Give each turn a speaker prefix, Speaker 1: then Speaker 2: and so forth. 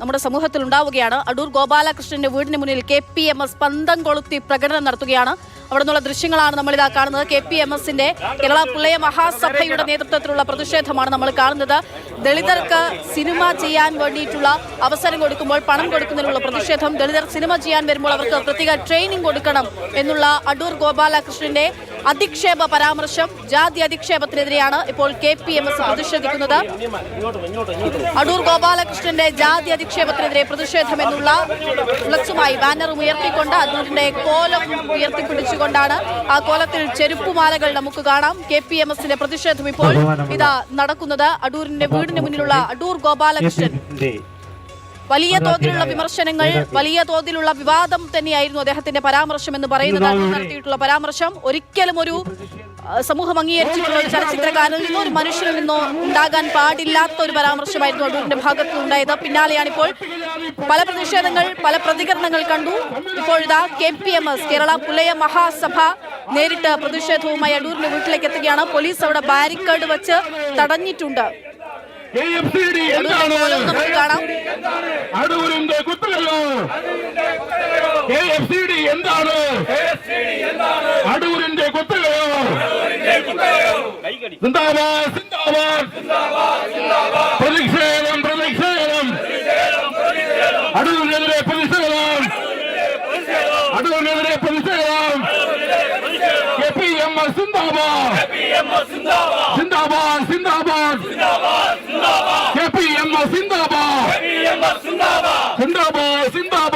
Speaker 1: നമ്മുടെ സമൂഹത്തിൽ ഉണ്ടാവുകയാണ്. അടൂർ ഗോപാലകൃഷ്ണന്റെ വീടിന് മുന്നിൽ KPMS പന്തം കൊളുത്തി പ്രകടനം നടത്തുകയാണ്. അവിടെ നിന്നുള്ള ദൃശ്യങ്ങളാണ് നമ്മളിതാ കാണുന്നത്. KPMSന്റെ കേരള പുലയ മഹാസഭയുടെ നേതൃത്വത്തിലുള്ള പ്രതിഷേധമാണ് നമ്മൾ കാണുന്നത്. ദളിതർക്ക് സിനിമ ചെയ്യാൻ വേണ്ടിയിട്ടുള്ള അവസരം കൊടുക്കുമ്പോൾ പണം കൊടുക്കുന്നതിനുള്ള പ്രതിഷേധം. ദളിതർ സിനിമ ചെയ്യാൻ വരുമ്പോൾ അവർക്ക് പ്രത്യേക ട്രെയിനിങ് കൊടുക്കണം എന്നുള്ള അടൂർ ഗോപാലകൃഷ്ണന്റെ അധിക്ഷേപ പരാമർശം, ജാതി അധിക്ഷേപത്തിനെതിരെയാണ് ഇപ്പോൾ KPMS പ്രതിഷേധിക്കുന്നത്. അടൂർ ഗോപാലകൃഷ്ണന്റെ ജാതി അധിക്ഷേപത്തിനെതിരെ പ്രതിഷേധം എന്നുള്ള ഫ്ലക്സുമായി ബാനറും ഉയർത്തിക്കൊണ്ട് അടൂരിന്റെ കോലം ഉയർത്തിപ്പിടിച്ചുകൊണ്ടാണ് ആ കോലത്തിൽ ചെരുപ്പുമാലകൾ നമുക്ക് കാണാം. KPMSന്റെ പ്രതിഷേധം ഇപ്പോൾ ഇതാ നടക്കുന്നത്. അടൂരിന്റെ വീടിന് മുന്നിലുള്ള അടൂർ ഗോപാലകൃഷ്ണൻ വലിയ തോതിലുള്ള വിമർശനങ്ങൾ, വലിയ തോതിലുള്ള വിവാദം തന്നെയായിരുന്നു അദ്ദേഹത്തിന്റെ പരാമർശം എന്ന് പറയുന്നത്. നടത്തിയിട്ടുള്ള പരാമർശം ഒരിക്കലും ഒരു സമൂഹം അംഗീകരിച്ചിട്ടുള്ള ഒരു ചലച്ചിത്രകാരനിൽ നിന്നോ ഒരു മനുഷ്യനിൽ നിന്നോ ഉണ്ടാകാൻ പാടില്ലാത്ത ഒരു പരാമർശമായിരുന്നു അടൂരിന്റെ ഭാഗത്ത് ഉണ്ടായത്. പിന്നാലെയാണിപ്പോൾ പല പ്രതിഷേധങ്ങൾ, പല പ്രതികരണങ്ങൾ കണ്ടു. ഇപ്പോഴിതാ KPMS കേരള പുലയ മഹാസഭ നേരിട്ട് പ്രതിഷേധവുമായി അടൂരിന്റെ വീട്ടിലേക്ക് എത്തുകയാണ്. പോലീസ് അവിടെ ബാരിക്കേഡ് വെച്ച് തടഞ്ഞിട്ടുണ്ട്. നമുക്ക് കാണാം.
Speaker 2: അടൂരിന്റെ കുത്തകയോ KFCD എന്താണ്? അടൂരിന്റെ കുത്തകയോ? സിന്ദാബാദ് സിന്ദാബാദ് പ്രതിഷേധം പ്രതിഷേധം അടൂരിനെതിരെ പ്രതിഷേധം അടൂരിനെതിരെ പ്രതിഷേധം KPMS സിന്ദാബാദ് സിന്ദാബാദ് സിന്ദാബാദ് KPMS സിന്ദാബാദ് സിന്ദാബാദ് സിന്ദാബാദ്